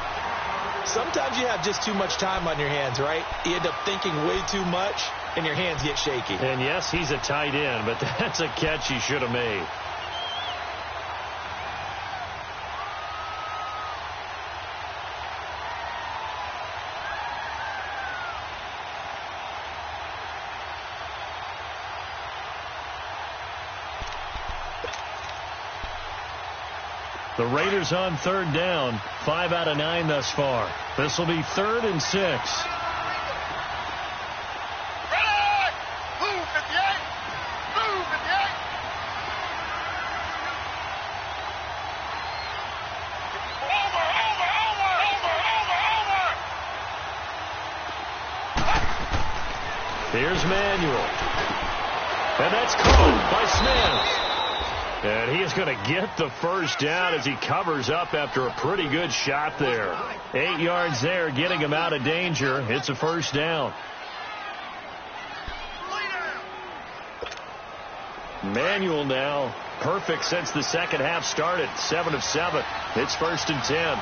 Sometimes you have just too much time on your hands, right? You end up thinking way too much, and your hands get shaky. And, yes, he's a tight end, but that's a catch he should have made. The Raiders on 3rd down, 5 out of 9 thus far. This will be 3rd and 6. Ready! Blue 58! Blue 58! Over! Here's Manuel. And that's caught by Smith. And he is going to get the first down as he covers up after a pretty good shot there. 8 yards there, getting him out of danger. It's a first down. Manuel now, perfect since the second half started. 7 of 7. It's 1st and 10.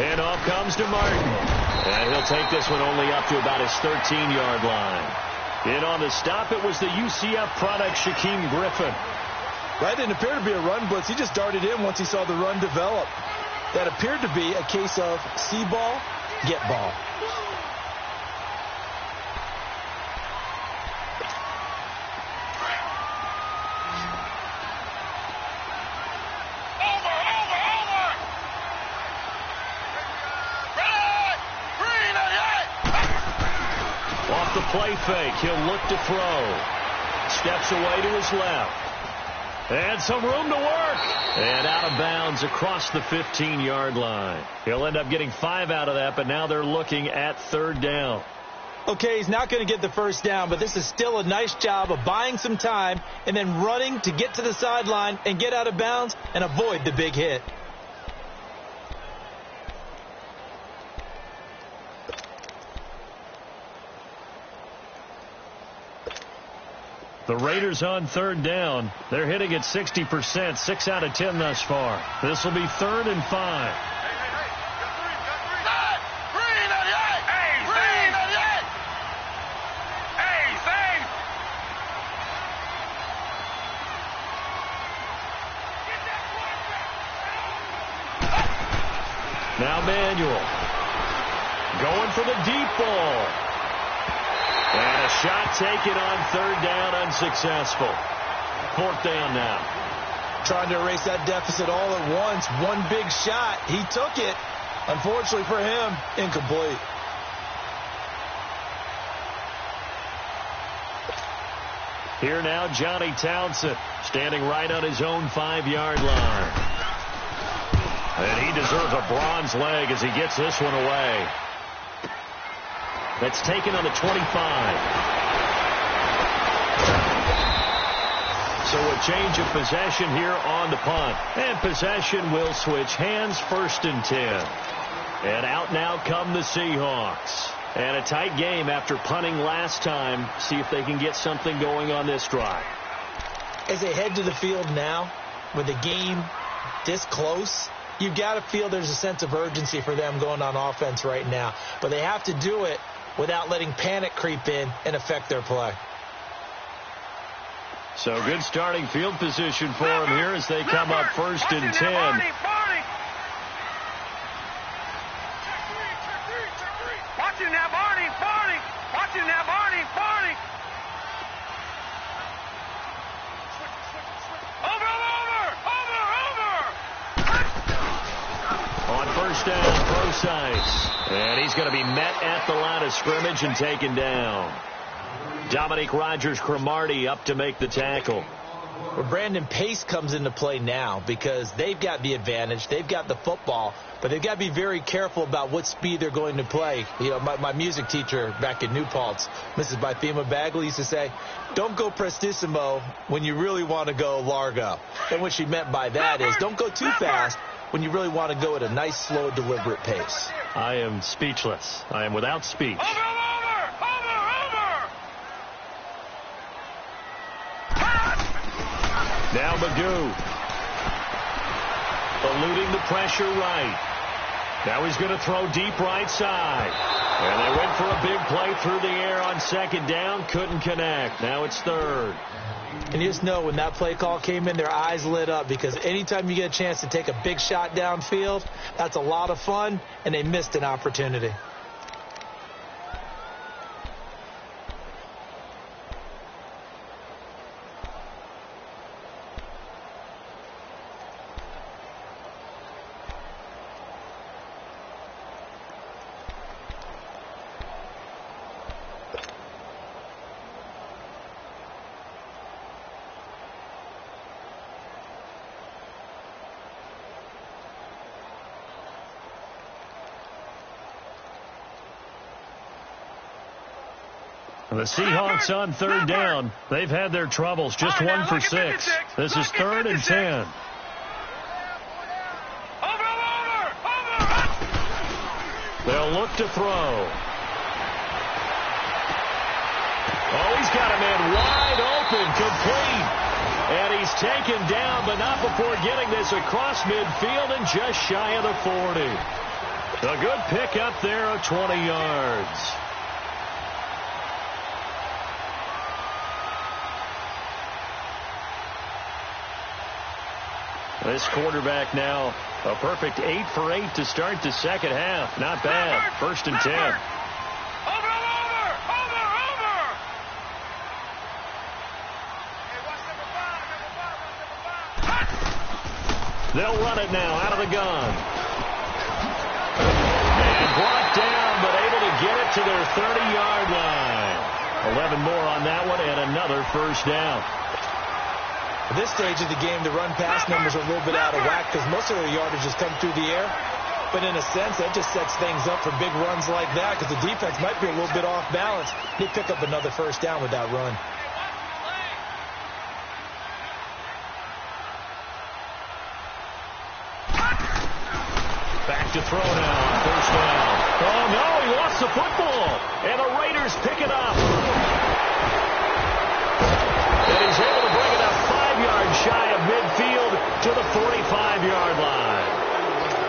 And off comes to Martin. And he'll take this one only up to about his 13-yard line. In on the stop, it was the UCF product, Shaquem Griffin. That didn't appear to be a run blitz. He just darted in once he saw the run develop. That appeared to be a case of see ball, get ball. Play fake. He'll look to throw. Steps away to his left. And some room to work. And out of bounds across the 15-yard line. He'll end up getting 5 out of that, but now they're looking at 3rd down. Okay, he's not going to get the first down, but this is still a nice job of buying some time and then running to get to the sideline and get out of bounds and avoid the big hit. The Raiders on 3rd down. They're hitting at 60%, 6 out of 10 thus far. This will be 3rd and 5. Now Manuel going for the deep ball. And a shot taken on 3rd down, unsuccessful. 4th down now. Trying to erase that deficit all at once. One big shot. He took it. Unfortunately for him, incomplete. Here now, Johnny Townsend standing right on his own 5-yard line. And he deserves a bronze leg as he gets this one away. That's taken on the 25. So a change of possession here on the punt. And possession will switch hands, 1st and 10. And out now come the Seahawks. And a tight game after punting last time. See if they can get something going on this drive. As they head to the field now, with the game this close, you've got to feel there's a sense of urgency for them going on offense right now. But they have to do it without letting panic creep in and affect their play. So good starting field position for them here as they come up 1st and 10. Watching now, Barney. Watch precise. And he's going to be met at the line of scrimmage and taken down. Dominique Rodgers-Cromartie up to make the tackle. Well, Brandon, pace comes into play now because they've got the advantage. They've got the football, but they've got to be very careful about what speed they're going to play. You know, my music teacher back in New Paltz, Mrs. Bythema Bagley, used to say, don't go prestissimo when you really want to go largo. And what she meant by that is don't go too fast when you really want to go at a nice, slow, deliberate pace. I am speechless. I am without speech. Now Magoo. Eluding the pressure right. Now he's going to throw deep right side. And they went for a big play through the air on second down. Couldn't connect. Now it's third. And you just know when that play call came in, their eyes lit up because anytime you get a chance to take a big shot downfield, that's a lot of fun, and they missed an opportunity. The Seahawks on third down. They've had their troubles. Just 1 for 6. This is 3rd and 10. They'll look to throw. Oh, he's got a man wide open, complete. And he's taken down, but not before getting this across midfield and just shy of the 40. A good pick up there of 20 yards. This quarterback now a perfect 8 for 8 to start the second half. Not bad. 1st and 10. They'll run it now out of the gun. And brought down, but able to get it to their 30-yard line. 11 more on that one and another first down. At this stage of the game, the run-pass numbers are a little bit out of whack because most of their yardage has come through the air. But in a sense, that just sets things up for big runs like that because the defense might be a little bit off balance. They pick up another first down with that run. Back to throw now on first down. Oh, no, he lost the football. And the Raiders pick it up. And he's able to bring it up 5 yards shy of midfield to the 45-yard line.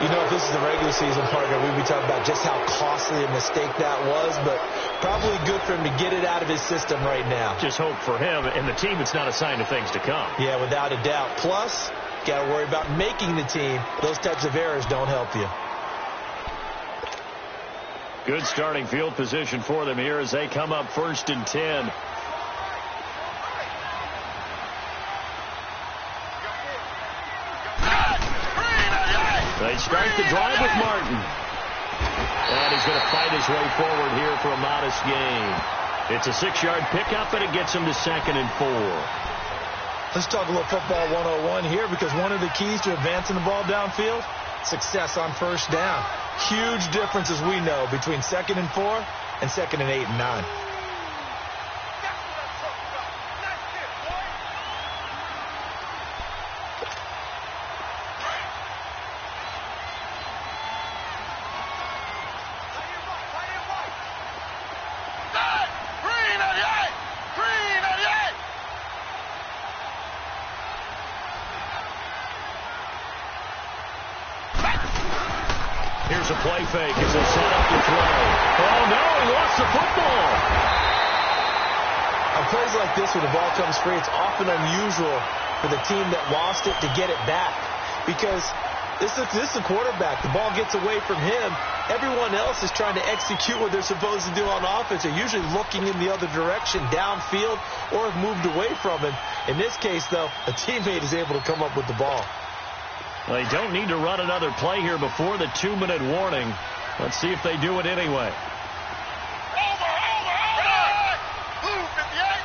You know, if this is the regular season, partner, we'd be talking about just how costly a mistake that was, but probably good for him to get it out of his system right now. Just hope for him and the team it's not a sign of things to come. Yeah, without a doubt. Plus, got to worry about making the team. Those types of errors don't help you. Good starting field position for them here as they come up 1st and 10. They start the drive with Martin. And he's going to fight his way forward here for a modest gain. It's a 6-yard pickup, and it gets him to 2nd and 4. Let's talk a little football 101 here because one of the keys to advancing the ball downfield, success on first down. Huge difference, as we know, between 2nd and 4 and 2nd and 8 and 9. Here's a play fake as they set up to throw. Oh, no, he lost the football. On plays like this where the ball comes free, it's often unusual for the team that lost it to get it back because this is the quarterback. The ball gets away from him. Everyone else is trying to execute what they're supposed to do on offense. They're usually looking in the other direction, downfield, or have moved away from him. In this case, though, a teammate is able to come up with the ball. They don't need to run another play here before the 2-minute warning. Let's see if they do it anyway. Blue 58!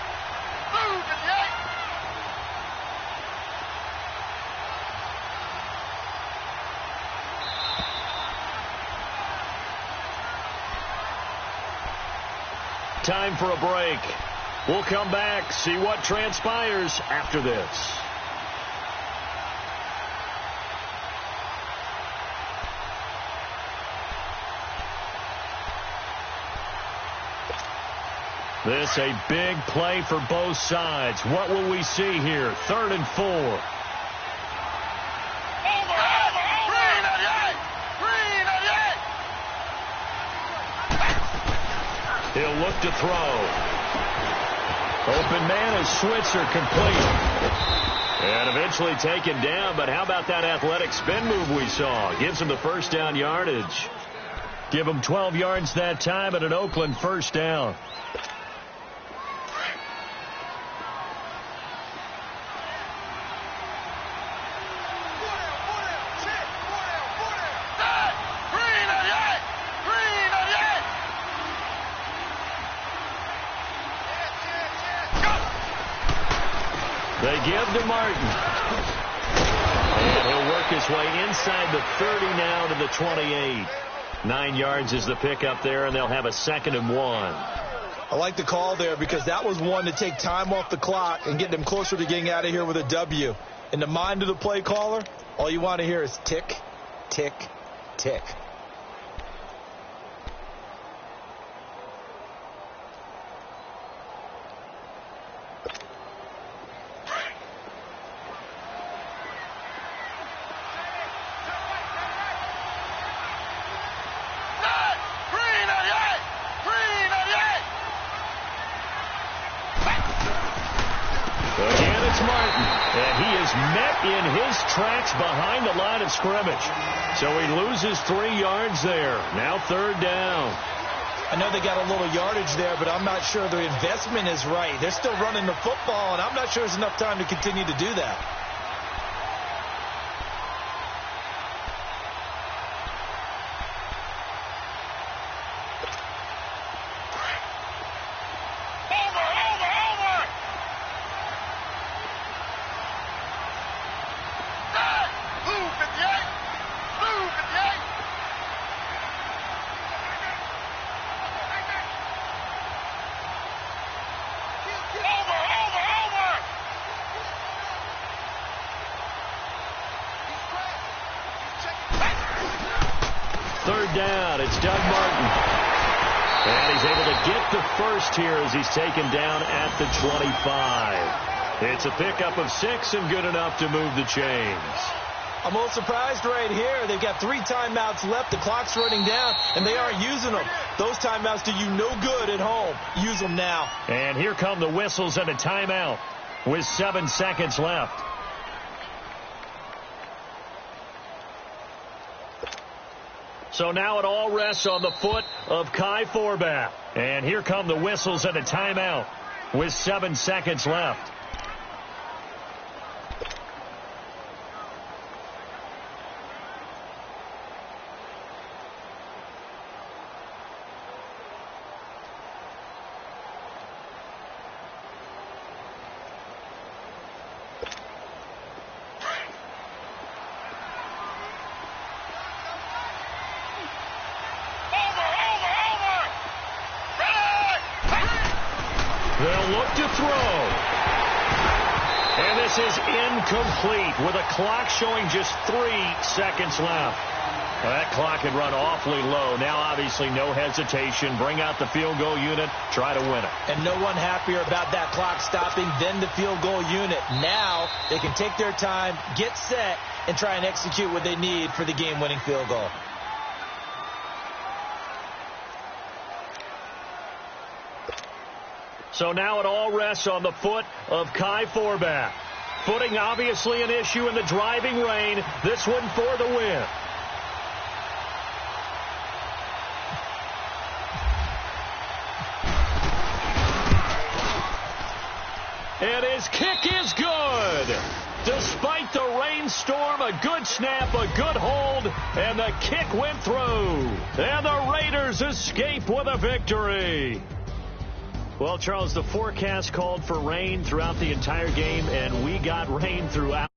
Blue 58! Time for a break. We'll come back, see what transpires after this. This a big play for both sides. What will we see here? 3rd and 4. He'll look to throw. Open man is Switzer, complete. And eventually taken down, but how about that athletic spin move we saw? Gives him the first down yardage. Give him 12 yards that time and an Oakland first down. They give to Martin. And he'll work his way inside the 30 now to the 28. 9 yards is the pickup there, and they'll have a 2nd and 1. I like the call there because that was one to take time off the clock and get them closer to getting out of here with a W. In the mind of the play caller, all you want to hear is tick, tick, tick. In his tracks behind the line of scrimmage. So he loses 3 yards there. Now 3rd down. I know they got a little yardage there, but I'm not sure the investment is right. They're still running the football, and I'm not sure there's enough time to continue to do that. Down. It's Doug Martin. And he's able to get the first here as he's taken down at the 25. It's a pickup of 6 and good enough to move the chains. I'm a little surprised right here. They've got 3 timeouts left. The clock's running down, and they aren't using them. Those timeouts do you no good at home. Use them now. And here come the whistles and a timeout with 7 seconds left. So now it all rests on the foot of Kai Forbath. And here come the whistles and a timeout with 7 seconds left. They'll look to throw. And this is incomplete with a clock showing just 3 seconds left. Well, that clock had run awfully low. Now, obviously, no hesitation. Bring out the field goal unit. Try to win it. And no one happier about that clock stopping than the field goal unit. Now they can take their time, get set, and try and execute what they need for the game-winning field goal. So now it all rests on the foot of Kai Forbath. Footing obviously an issue in the driving rain. This one for the win. And his kick is good. Despite the rainstorm, a good snap, a good hold, and the kick went through. And the Raiders escape with a victory. Well, Charles, the forecast called for rain throughout the entire game, and we got rain throughout.